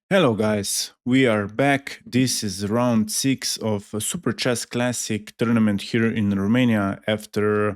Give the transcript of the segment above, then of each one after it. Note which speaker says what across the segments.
Speaker 1: Hello guys, we are back. This is round 6 of a Super Chess Classic tournament here in Romania after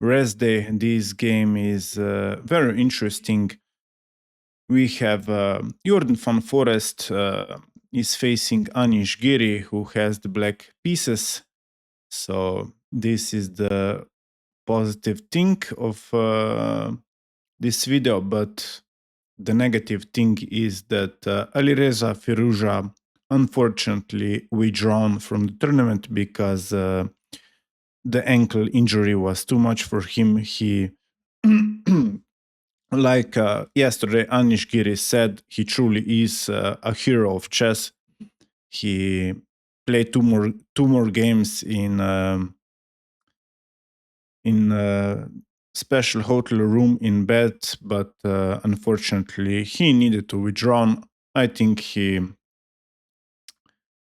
Speaker 1: rest day. This game is very interesting. We have Jorden van Foreest is facing Anish Giri, who has the black pieces. So this is the positive thing of this video, but the negative thing is that Alireza Firouzja unfortunately withdrawn from the tournament because the ankle injury was too much for him. He, like yesterday, Anish Giri said, he truly is a hero of chess. He played two more games in special hotel room in bed, but unfortunately he needed to withdraw. I think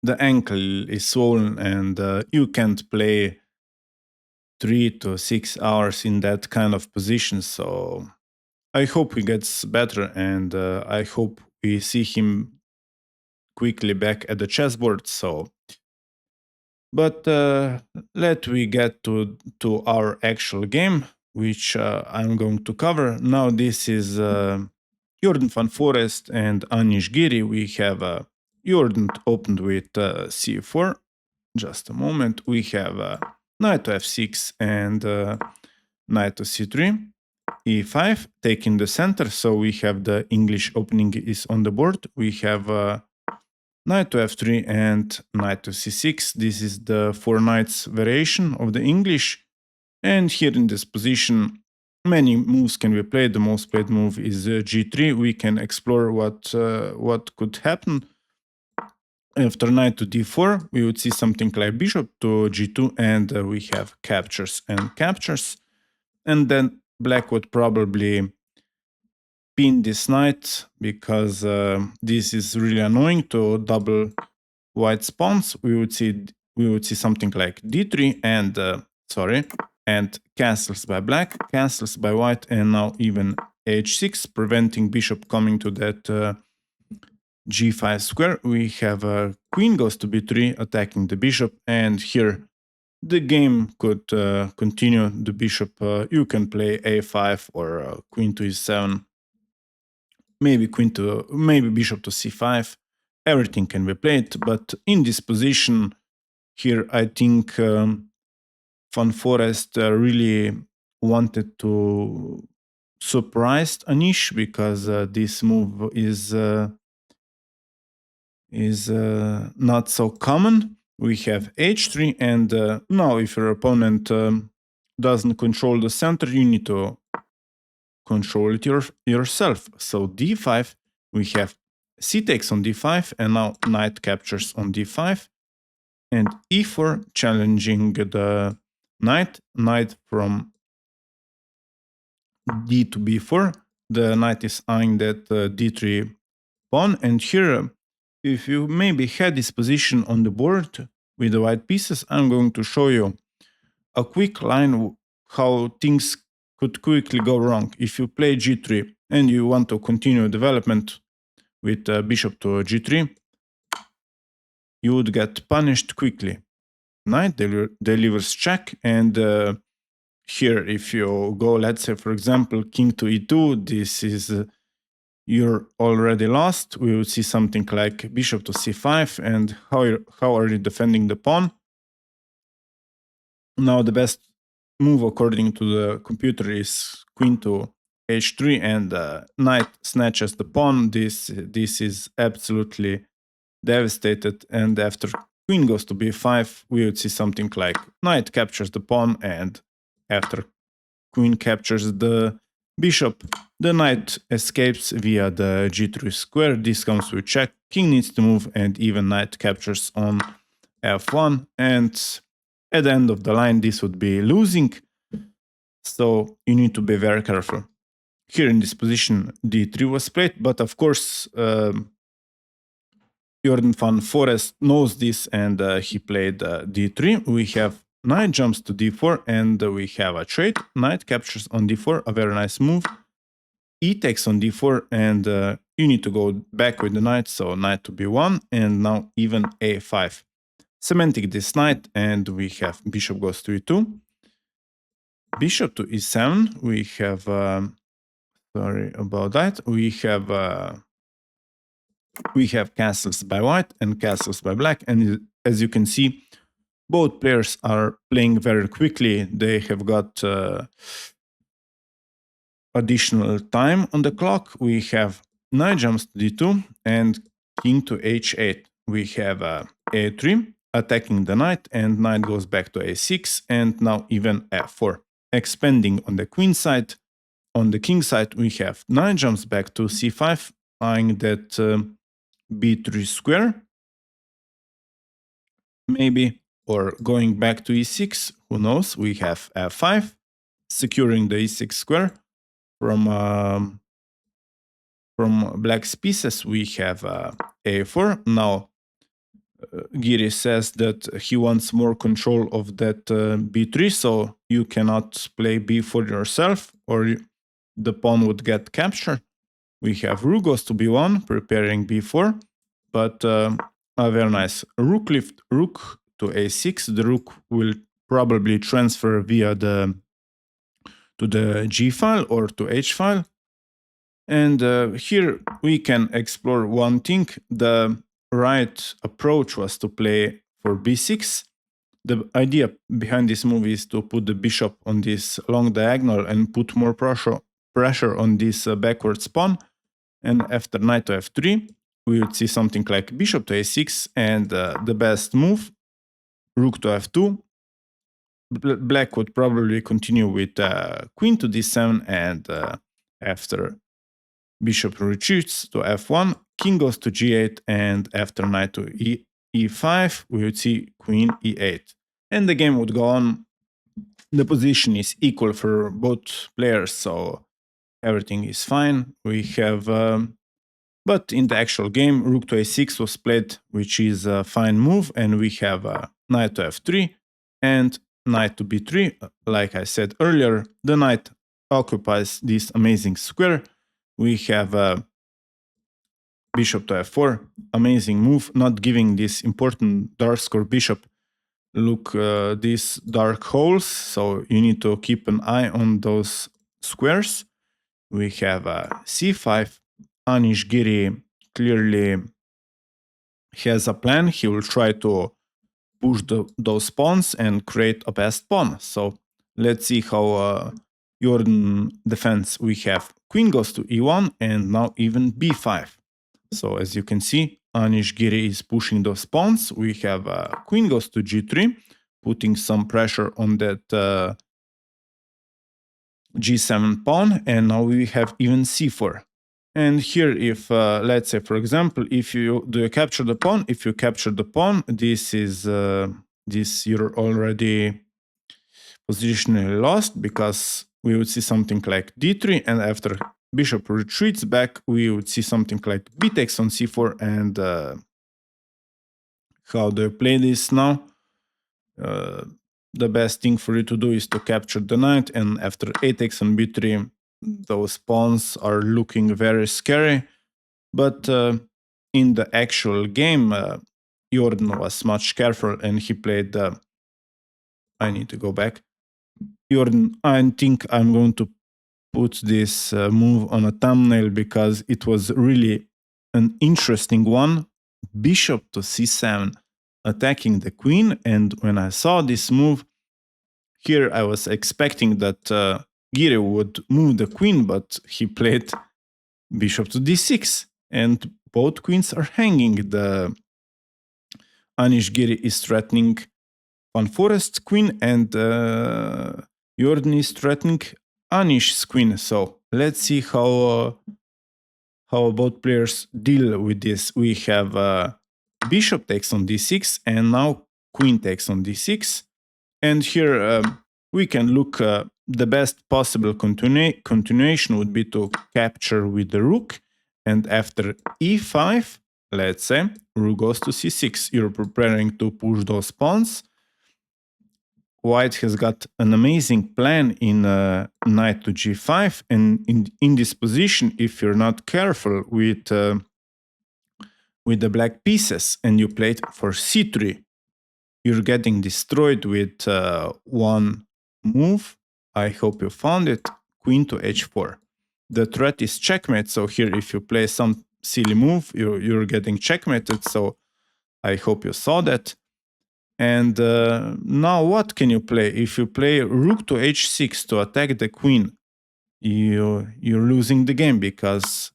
Speaker 1: the ankle is swollen and you can't play 3 to 6 hours in that kind of position. So I hope he gets better and I hope we see him quickly back at the chessboard. But let we get to our actual game, which I'm going to cover. Now this is Jorden van Foreest and Anish Giri. We have Jorden opened with c4. Just a moment. We have knight to f6 and knight to c3. e5, taking the center. So we have the English opening is on the board. We have knight to f3 and knight to c6. This is the 4 knights variation of the English. And here in this position, many moves can be played. The most played move is g3. We can explore what could happen. After knight to d4, we would see something like bishop to g2, and we have captures and captures. And then black would probably pin this knight because this is really annoying to double white spawns. We would see something like d3 and and castles by black, castles by white, and now even h6, preventing bishop coming to that g5 square. We have queen goes to b3, attacking the bishop, and here the game could continue. The bishop, you can play a5 or queen to e7, maybe bishop to c5. Everything can be played, but in this position here, I think Van Foreest really wanted to surprise Anish because this move is not so common. We have h3, and now if your opponent doesn't control the center, you need to control it yourself. So d5, we have c takes on d5, and now knight captures on d5, and e4 challenging the knight from d to b4. The knight is eyeing that d3 pawn, and here, if you maybe had this position on the board with the white pieces, I'm going to show you a quick line how things could quickly go wrong. If you play g3 and you want to continue development with bishop to g3, you would get punished quickly. Knight delivers check, and here if you go, let's say for example, king to e2, this is you're already lost. We will see something like bishop to c5, and how are you defending the pawn? Now the best move according to the computer is queen to h3, and knight snatches the pawn. This is absolutely devastated, and after queen goes to b5, we would see something like knight captures the pawn, and after queen captures the bishop, the knight escapes via the g3 square. This comes with check, king needs to move, and even knight captures on f1, and at the end of the line this would be losing. So you need to be very careful. Here in this position d3 was played, but of course Jorden van Foreest knows this, and he played d3. We have knight jumps to d4, and we have a trade. Knight captures on d4, a very nice move. e takes on d4, and you need to go back with the knight, so knight to b1, and now even a5. Cementing this knight, and we have bishop goes to e2. Bishop to e7, we have, sorry about that, we have castles by white and castles by black, and as you can see, both players are playing very quickly. They have got additional time on the clock. We have knight jumps to d2 and king to h8. We have a3 attacking the knight, and knight goes back to a6, and now even f4. Expanding on the queen side. On the king side, we have knight jumps back to c5, eyeing that b3 square, maybe, or going back to e6, who knows. We have f5, securing the e6 square. From black's pieces, we have a4. Now, Giri says that he wants more control of that b3, so you cannot play b4 yourself, or the pawn would get captured. We have rook goes to b1, preparing b4, but very nice. Rook lift, rook to a6. The rook will probably transfer via to the g file or to h file. And here we can explore one thing. The right approach was to play for b6. The idea behind this move is to put the bishop on this long diagonal and put more pressure on this backwards pawn. And after knight to f3, we would see something like bishop to a6, and the best move, rook to f2. Black would probably continue with queen to d7, and after bishop retreats to f1, king goes to g8, and after knight to e5, we would see queen e8. And the game would go on. The position is equal for both players, so everything is fine. We have, but in the actual game, rook to a6 was played, which is a fine move, and we have knight to f3 and knight to b3. Like I said earlier, the knight occupies this amazing square. We have bishop to f4, amazing move, not giving this important dark square bishop. Look, these dark holes, so you need to keep an eye on those squares. We have c5. Anish Giri clearly has a plan. He will try to push those pawns and create a best pawn. So let's see how Jorden defends. We have queen goes to e1, and now even b5. So as you can see, Anish Giri is pushing those pawns. We have queen goes to g3, putting some pressure on that g7 pawn, and now we have even c4. And here, if let's say, for example, if you capture the pawn, if you capture the pawn, this is you're already positionally lost, because we would see something like d3, and after bishop retreats back, we would see something like b takes on c4. And how do you play this now? The best thing for you to do is to capture the knight, and after a takes on b3, those pawns are looking very scary. But in the actual game, Jorden was much careful, and he played I need to go back. Jorden, I think I'm going to put this move on a thumbnail, because it was really an interesting one. Bishop to c7, attacking the queen, and when I saw this move, here I was expecting that Giri would move the queen, but he played bishop to d6, and both queens are hanging. The Anish Giri is threatening Van Forest's queen, and Jorden is threatening Anish's queen. So let's see how both players deal with this. We have bishop takes on d6, and now queen takes on d6. And here we can look, the best possible continuation would be to capture with the rook, and after e5, let's say, rook goes to c6. You're preparing to push those pawns. white has got an amazing plan in knight to g5, and in this position, if you're not careful with the black pieces and you play it for c3, you're getting destroyed with one move. I hope you found it. Queen to h4. The threat is checkmate, so here if you play some silly move, you're getting checkmated, so I hope you saw that. And now what can you play? If you play rook to h6 to attack the queen, you're losing the game, because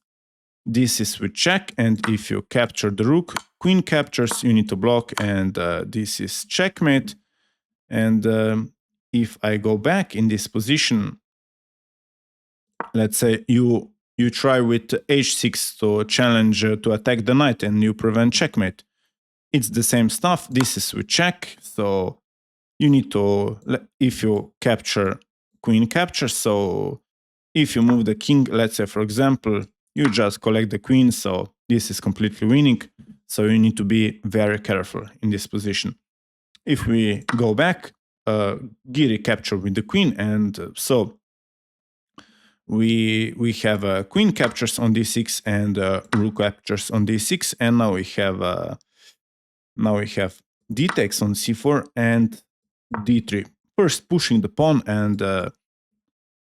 Speaker 1: this is with check, and if you capture the rook, queen captures, you need to block, and this is checkmate. And if I go back in this position, let's say you try with h6 to challenge to attack the knight, and you prevent checkmate. It's the same stuff. This is with check, so you need to, if you capture, queen captures, so if you move the king, let's say for example, you just collect the queen, so this is completely winning. So you need to be very careful in this position. If we go back, Giri captured with the queen, and so we have queen captures on d6 and rook captures on d6, and now we have d takes on c4 and d3. First pushing the pawn, and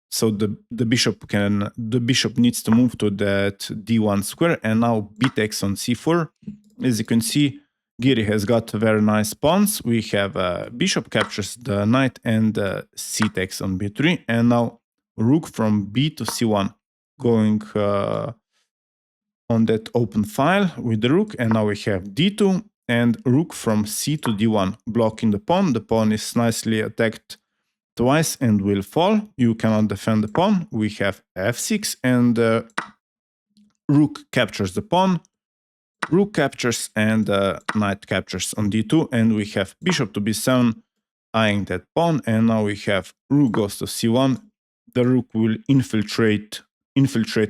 Speaker 1: so the bishop needs to move to that d1 square, and now b takes on c4. As you can see, Giri has got very nice pawns. We have bishop captures the knight, and c takes on b3, and now rook from b to c1, going on that open file with the rook, and now we have d2 and rook from c to d1, blocking the pawn. The pawn is nicely attacked twice and will fall. You cannot defend the pawn. We have f6, and rook captures the pawn, rook captures, and knight captures on d2, and we have bishop to b7 eyeing that pawn, and now we have rook goes to c1. The rook will infiltrate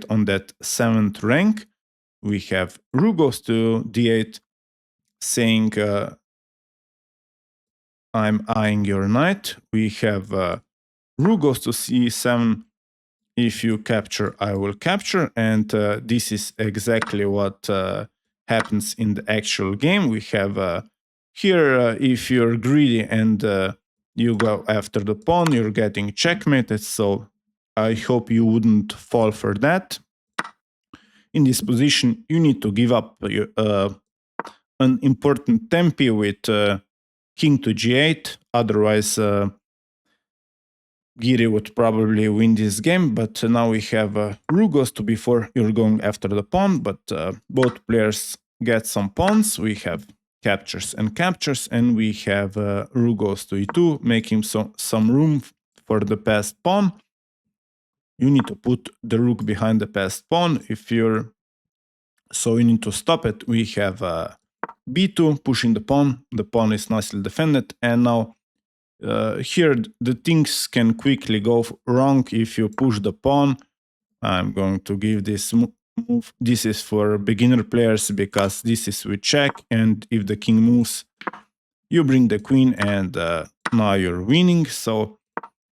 Speaker 1: on that 7th rank. We have rook goes to d8, saying I'm eyeing your knight. We have rook goes to c7. If you capture, I will capture, and this is exactly what happens in the actual game. We have here, if you're greedy and you go after the pawn, you're getting checkmated, so I hope you wouldn't fall for that. In this position, you need to give up an important tempi with king to g8, otherwise Giri would probably win this game, but now we have rook goes to b4, you're going after the pawn, but both players get some pawns. We have captures and captures, and we have rook goes to e2, making some room for the passed pawn. You need to put the rook behind the passed pawn. So you need to stop it. We have b2 pushing the pawn. The pawn is nicely defended, and now here the things can quickly go wrong if you push the pawn. I'm going to give this move. This is for beginner players because this is with check, and if the king moves, you bring the queen, and now you're winning. So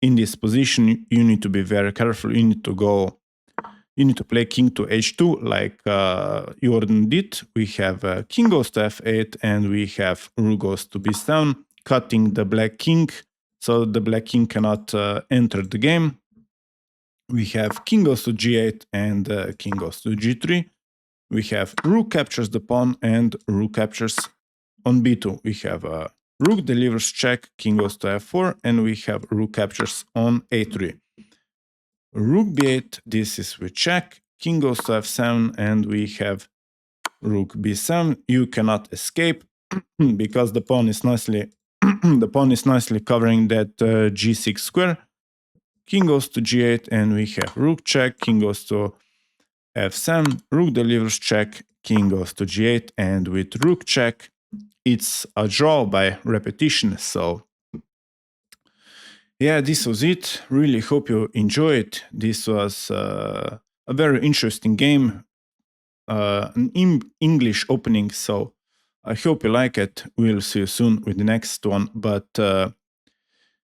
Speaker 1: in this position, you need to be very careful. You need to play king to h2 like Jorden did. We have king goes to f8, and we have rook goes to b7, cutting the black king, so the black king cannot enter the game. We have king goes to g8 and king goes to g3. We have rook captures the pawn and rook captures on b2. We have rook delivers check, king goes to f4, and we have rook captures on a3. Rook b8, this is with check, king goes to f7, and we have rook b7. You cannot escape because the pawn is nicely covering that g6 square. King goes to g8, and we have rook check, king goes to f7, rook delivers check, king goes to g8, and with rook check, it's a draw by repetition. So yeah, this was it. Really hope you enjoyed. This was a very interesting game, an English opening, so I hope you like it. We'll see you soon with the next one, but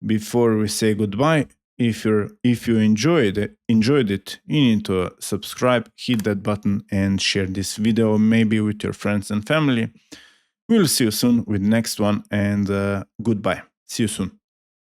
Speaker 1: Before we say goodbye, if you enjoyed it, you need to subscribe, hit that button, and share this video maybe with your friends and family. We'll see you soon with next one, and goodbye. See you soon.